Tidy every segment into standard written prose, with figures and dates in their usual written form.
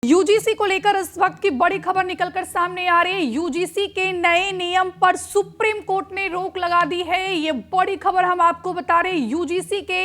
UGC को लेकर इस वक्त की बड़ी खबर निकलकर सामने आ रही है। यूजीसी के नए नियम पर सुप्रीम कोर्ट ने रोक लगा दी है। ये बड़ी खबर हम आपको बता रहे हैं। यूजीसी के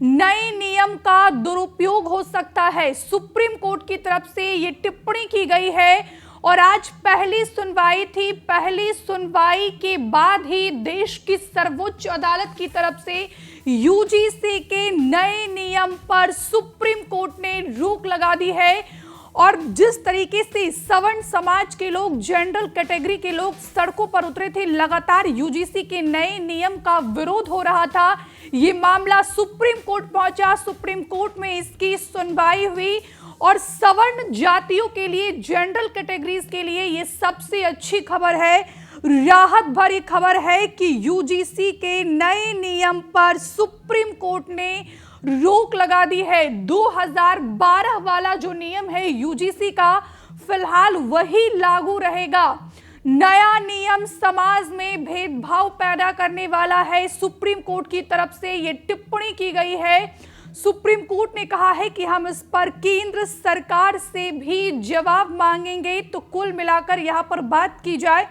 नए नियम का दुरुपयोग हो सकता है, सुप्रीम कोर्ट की तरफ से ये टिप्पणी की गई है। और आज पहली सुनवाई थी। पहली सुनवाई के बाद ही देश की सर्वोच्च अदालत की तरफ से यूजीसी के नए नियम पर सुप्रीम कोर्ट ने रोक लगा दी है। और जिस तरीके से सवर्ण समाज के लोग, जनरल कैटेगरी के लोग सड़कों पर उतरे थे, लगातार यूजीसी के नए नियम का विरोध हो रहा था। ये मामला सुप्रीम कोर्ट पहुंचा। सुप्रीम कोर्ट में इसकी सुनवाई हुई और सवर्ण जातियों के लिए, जनरल कैटेगरीज के लिए ये सबसे अच्छी खबर है, राहत भरी खबर है कि यूजीसी के नए नियम पर सुप्रीम कोर्ट ने रोक लगा दी है। 2012 वाला जो नियम है यूजीसी का, फिलहाल वही लागू रहेगा। नया नियम समाज में भेदभाव पैदा करने वाला है। सुप्रीम कोर्ट की तरफ से ये टिप्पणी की गई है। सुप्रीम कोर्ट ने कहा है कि हम इस पर केंद्र सरकार से भी जवाब मांगेंगे। तो कुल मिलाकर यहां पर बात की जाए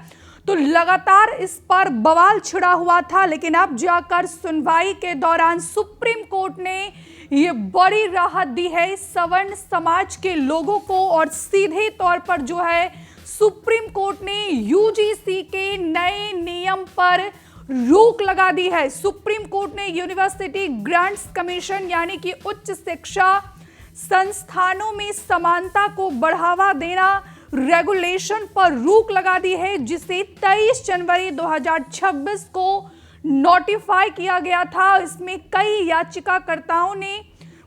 तो लगातार इस पर बवाल छिड़ा हुआ था, लेकिन अब जाकर सुनवाई के दौरान सुप्रीम कोर्ट ने ये बड़ी राहत दी है सवर्ण समाज के लोगों को। और सीधे तौर पर जो है सुप्रीम कोर्ट ने यूजीसी के नए नियम पर रोक लगा दी है। सुप्रीम कोर्ट ने यूनिवर्सिटी ग्रांट्स कमीशन यानी कि उच्च शिक्षा संस्थानों में समानता को बढ़ावा देना रेगुलेशन पर रोक लगा दी है, जिसे 23 जनवरी 2026 को नोटिफाई किया गया था। इसमें कई याचिकाकर्ताओं ने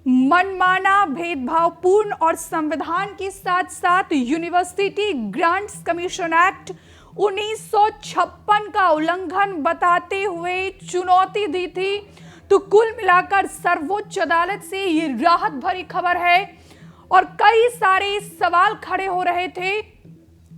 मनमाना, भेदभावपूर्ण और संविधान के साथ साथ यूनिवर्सिटी ग्रांट्स कमीशन एक्ट 1956 का उल्लंघन बताते हुए चुनौती दी थी। तो कुल मिलाकर सर्वोच्च अदालत से ये राहत भरी खबर है। और कई सारे सवाल खड़े हो रहे थे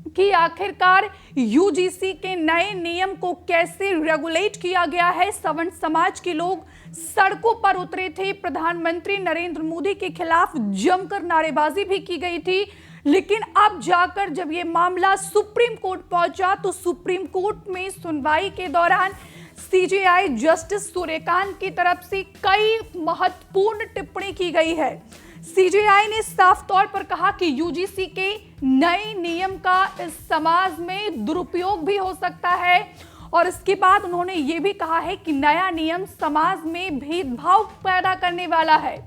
कि आखिरकार यूजीसी के नए नियम को कैसे रेगुलेट किया गया है। सवर्ण समाज के लोग सड़कों पर उतरे थे। प्रधानमंत्री नरेंद्र मोदी के खिलाफ जमकर नारेबाजी भी की गई थी। लेकिन अब जाकर जब ये मामला सुप्रीम कोर्ट पहुंचा तो सुप्रीम कोर्ट में सुनवाई के दौरान सीजेआई जस्टिस सूर्यकांत की तरफ से कई महत्वपूर्ण टिप्पणी की गई है। सीजेआई ने साफ तौर पर कहा कि यूजीसी के नए नियम का इस समाज में दुरुपयोग भी हो सकता है। और इसके बाद उन्होंने ये भी कहा है कि नया नियम समाज में भेदभाव पैदा करने वाला है।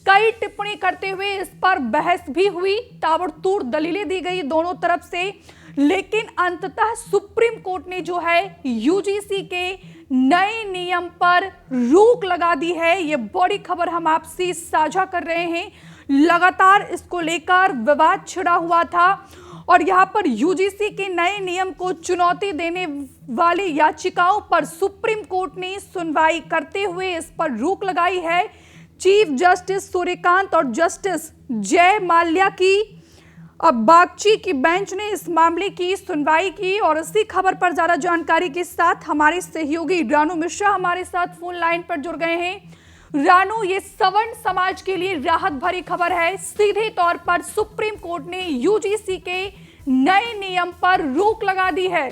कई टिप्पणी करते हुए इस पर बहस भी हुई, ताबड़तोड़ दलीलें दी गई दोनों तरफ से। लेकिन अंततः सुप्रीम कोर्ट ने जो है यूजीसी के नए नियम पर रोक लगा दी है। ये बड़ी खबर हम आपसे साझा कर रहे हैं। लगातार इसको लेकर विवाद छिड़ा हुआ था और यहां पर यूजीसी के नए नियम को चुनौती देने वाली याचिकाओं पर सुप्रीम कोर्ट ने सुनवाई करते हुए इस पर रोक लगाई है। चीफ जस्टिस सूर्यकांत और जस्टिस जय माल्या की अब बागची की बेंच ने इस मामले की सुनवाई की। और इसी खबर पर ज्यादा जानकारी के साथ हमारे सहयोगी रानू मिश्रा हमारे साथ फोन लाइन पर जुड़ गए हैं। रानू, ये सवर्ण समाज के लिए राहत भरी खबर है। सीधे तौर पर सुप्रीम कोर्ट ने यूजीसी के नए नियम पर रोक लगा दी है।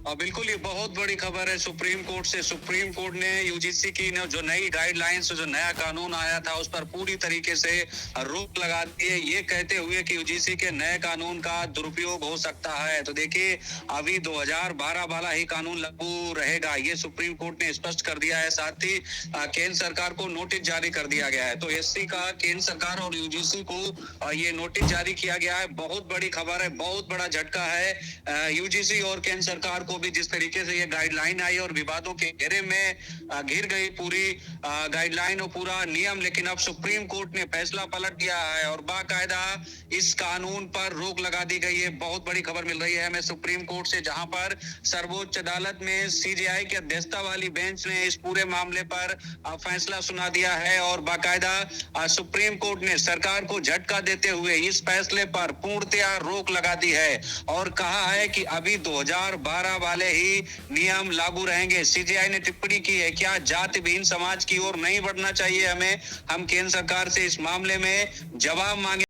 बिल्कुल, ये बहुत बड़ी खबर है सुप्रीम कोर्ट से। सुप्रीम कोर्ट ने यूजीसी की जो नई गाइडलाइंस, जो नया कानून आया था, उस पर पूरी तरीके से रोक लगा दी है, ये कहते हुए कि यूजीसी के नए कानून का दुरुपयोग हो सकता है। तो देखिए, अभी 2012 वाला ही कानून लागू रहेगा, ये सुप्रीम कोर्ट ने स्पष्ट कर दिया है। साथ ही केंद्र सरकार को नोटिस जारी कर दिया गया है। तो एससी का केंद्र सरकार और यूजीसी को ये नोटिस जारी किया गया है। बहुत बड़ी खबर है, बहुत बड़ा झटका है यूजीसी और केंद्र सरकार को भी। जिस तरीके से ये गाइडलाइन आई और विवादों के घेरे में घिर गई पूरी गाइडलाइन और पूरा नियम, लेकिन अब सुप्रीम कोर्ट ने फैसला पलट दिया है और बाकायदा इस कानून पर रोक लगा दी गई है। बहुत बड़ी खबर मिल रही है हमें सुप्रीम कोर्ट से, जहां पर सर्वोच्च अदालत में सीजेआई की अध्यक्षता वाली बेंच ने इस पूरे मामले पर फैसला सुना दिया है। और बाकायदा सुप्रीम कोर्ट ने सरकार को झटका देते हुए इस फैसले पर पूर्णतया रोक लगा दी है और कहा है कि अभी 2012 वाले ही नियम लागू रहेंगे। सीजेआई ने टिप्पणी की है, क्या जाति विहीन समाज की ओर नहीं बढ़ना चाहिए हमें? हम केंद्र सरकार से इस मामले में जवाब मांगे।